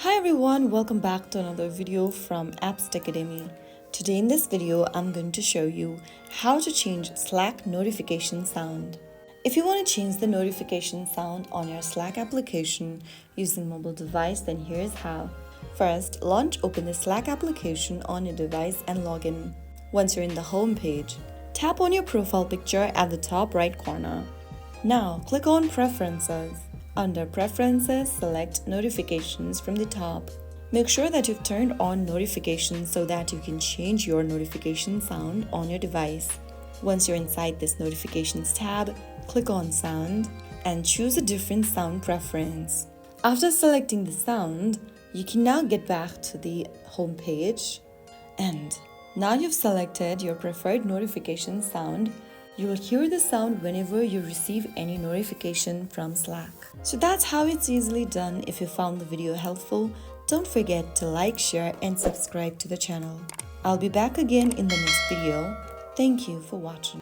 Hi everyone, welcome back to another video from Apps Academy. Today in this video, I'm going to show you how to change Slack notification sound. If you want to change the notification sound on your Slack application using mobile device, then here's how. First, open the Slack application on your device and log in. Once you're in the home page, tap on your profile picture at the top right corner. Now, click on Preferences. Under Preferences, select Notifications from the top. Make sure that you've turned on notifications so that you can change your notification sound on your device. Once you're inside this Notifications tab, click on Sound and choose a different sound preference. After selecting the sound, you can now get back to the home page. And now you've selected your preferred notification sound. You will hear the sound whenever you receive any notification from Slack. So that's how it's easily done. If you found the video helpful, don't forget to like, share, and subscribe to the channel. I'll be back again in the next video. Thank you for watching.